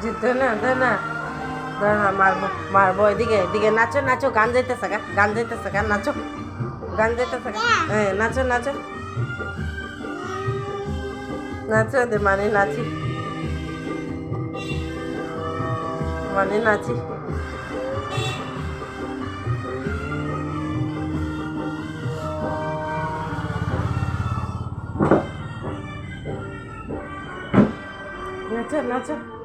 জিততে না দে না মারবো মারবো এদিকে এদিকে নাচো নাচো গান যাইতেছে গান যাইতেছে গান নাচো গান যাইতেছে হ্যাঁ নাচো নাচো নাচো দে মানে নাচি মানে নাচি নাচো নাচো